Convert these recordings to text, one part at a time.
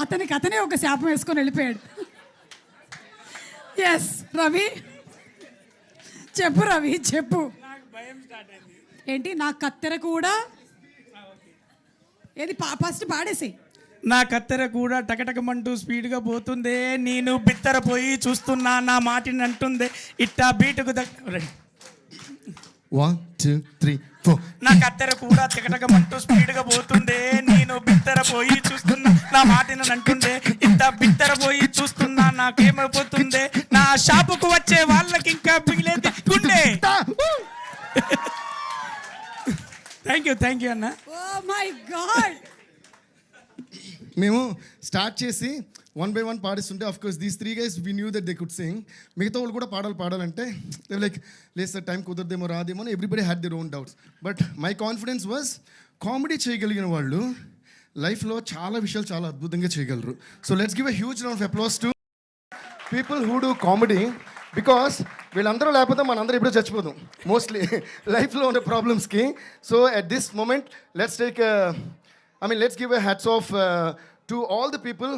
అతనికి అతనే ఒక శాపం వేసుకొని వెళ్ళిపోయాడు. ఎస్ రవి, చెప్పు రవి చెప్పు. ఏంటి నా కత్తెర కూడా ఏది ఫస్ట్ పాడేసి. నా కత్తెర కూడా టకటకమంటూ స్పీడ్గా పోతుందే, నేను బిత్తరపోయి చూస్తున్నా నా మాటిని అంటుందే ఇట్టా బీటుకు 1 2 3 4. నా కత్తెర కూడా టకటకమంటూ స్పీడ్గా పోతుందే, నేను బిత్తరపోయి చూస్తున్నా నా మాటిని అంటుందే ఇట్టా బిత్తరపోయి చూస్తున్నా నాకేమైపోతుందే, నా షాపుకు వచ్చే వాళ్ళకి ఇంకా మిగిలేది గుండె. థ్యాంక్ యూ అన్న. Oh my god. మేము స్టార్ట్ చేసి 1 by 1 పాడిస్తుంటే of course these 3 guys we knew that they could sing. మిగతా వాళ్ళు కూడా పాడాలంటే లైక్ లేదు సార్ టైం కుదరదేమో రాదేమో అని everybody had their own doubts. But my confidence was comedy చేయగలిగిన వాళ్ళు లైఫ్లో చాలా విషయాలు చాలా అద్భుతంగా చేయగలరు. So let's give a huge round of applause to people who do comedy. Because వీళ్ళందరూ లేకపోతే మనందరూ ఎప్పుడూ చచ్చిపోదాం మోస్ట్లీ లైఫ్లో ఉన్న ప్రాబ్లమ్స్కి. So at this moment let's give a hats off to all the people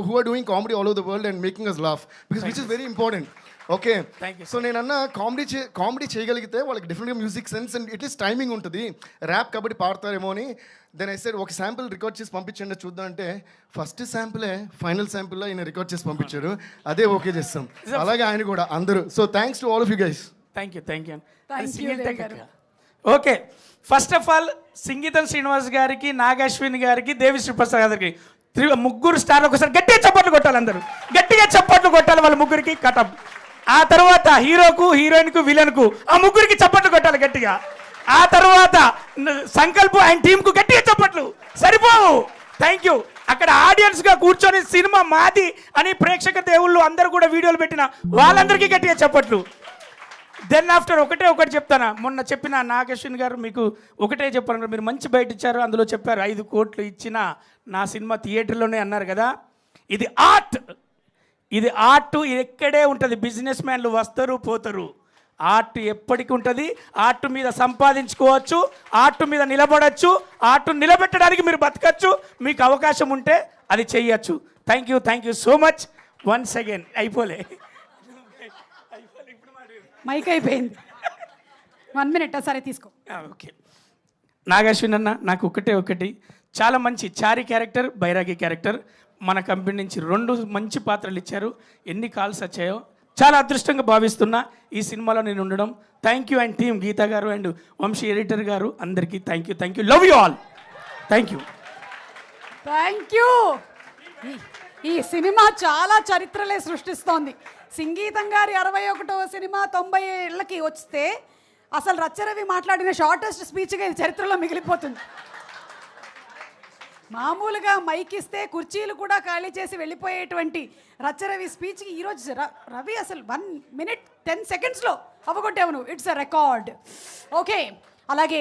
who are doing comedy all over the world and making us laugh, because which is very important. Okay, thank you. So నేను అన్న comedy చేయగలిగితే వాళ్ళకి డెఫినెట్గా music sense and it is timing ఉంటుంది. Rap కాబట్టి పాడతారేమో అని then I said ఒక sample record చేసి పంపించండి చూద్దాం అంటే ఫస్ట్ శాంపులే ఫైనల్ శాంపుల్లో ఆయన రికార్డ్ చేసి పంపించారు. అదే ఓకే చేస్తాం. అలాగే ఆయన కూడా అందరూ. So thanks to all of you guys. Thank you. Okay, first of all సంగీతం శ్రీనివాస్ గారికి, నాగశ్విన్ గారికి, దేవిశ్రీ ప్రసాద్ గారికి ముగ్గురు స్టార్ ఒకసారి గట్టిగా చప్పట్లు కొట్టాలి. అందరూ గట్టిగా చప్పట్లు కొట్టాలి వాళ్ళ ముగ్గురికి. కటప్. ఆ తర్వాత హీరోకు, హీరోయిన్కు, విలన్కు ఆ ముగ్గురికి చప్పట్లు కొట్టాలి గట్టిగా. ఆ తర్వాత సంకల్ప్ అండ్ టీంకు గట్టిగా చప్పట్లు సరిపోవు. Thank you. అక్కడ ఆడియన్స్గా కూర్చొని సినిమా మాది అని ప్రేక్షక దేవుళ్ళు అందరూ కూడా వీడియోలు పెట్టిన వాళ్ళందరికీ గట్టిగా చప్పట్లు. దెన్ ఆఫ్టర్ ఒకటి చెప్తాను. మొన్న చెప్పిన నాగశ్విన్ గారు మీకు ఒకటే చెప్పాను, మీరు మంచి బయట ఇచ్చారు, అందులో చెప్పారు 5 కోట్లు ఇచ్చిన నా సినిమా థియేటర్లోనే అన్నారు కదా. ఇది ఆర్ట్, ఇది ఎక్కడే ఉంటుంది. బిజినెస్ మ్యాన్లు వస్తారు పోతారు, ఆర్ట్ ఎప్పటికీ ఉంటుంది. ఆర్ట్ మీద సంపాదించుకోవచ్చు, ఆర్ట్ మీద నిలబడచ్చు, ఆర్ట్ నిలబెట్టడానికి మీరు బతకచ్చు. మీకు అవకాశం ఉంటే అది చెయ్యొచ్చు. Thank you so much once again. అయిపోలే, మైక్ అయిపోయింది. 1 minute సరే తీసుకో. ఓకే, నాగశ్విన్ అన్న నాకు ఒకటి చాలా మంచి చారి క్యారెక్టర్, బైరాగి క్యారెక్టర్ మన కంపెనీ నుంచి 2 మంచి పాత్రలు ఇచ్చారు. ఎన్ని కాల్స్ వచ్చాయో చాలా అదృష్టంగా భావిస్తున్నా ఈ సినిమాలో నేను ఉండడం. Thank you and team Geetha గారు అండ్ వంశీ ఎడిటర్ గారు అందరికీ thank you. Love you all. Thank you. ఈ సినిమా చాలా చరిత్రలే సృష్టిస్తోంది. సంగీతం గారి 61వ సినిమా 90 ఏళ్ళకి వస్తే అసలు రచ్చరవి మాట్లాడిన షార్టెస్ట్ స్పీచ్గా ఇది చరిత్రలో మిగిలిపోతుంది. మామూలుగా మైక్ ఇస్తే కుర్చీలు కూడా ఖాళీ చేసి వెళ్ళిపోయేటువంటి రచ్చరవి స్పీచ్కి ఈరోజు రవి అసలు 1 minute 10 seconds అవ్వగొట్టావు నువ్వు. It's a record. ఓకే, అలాగే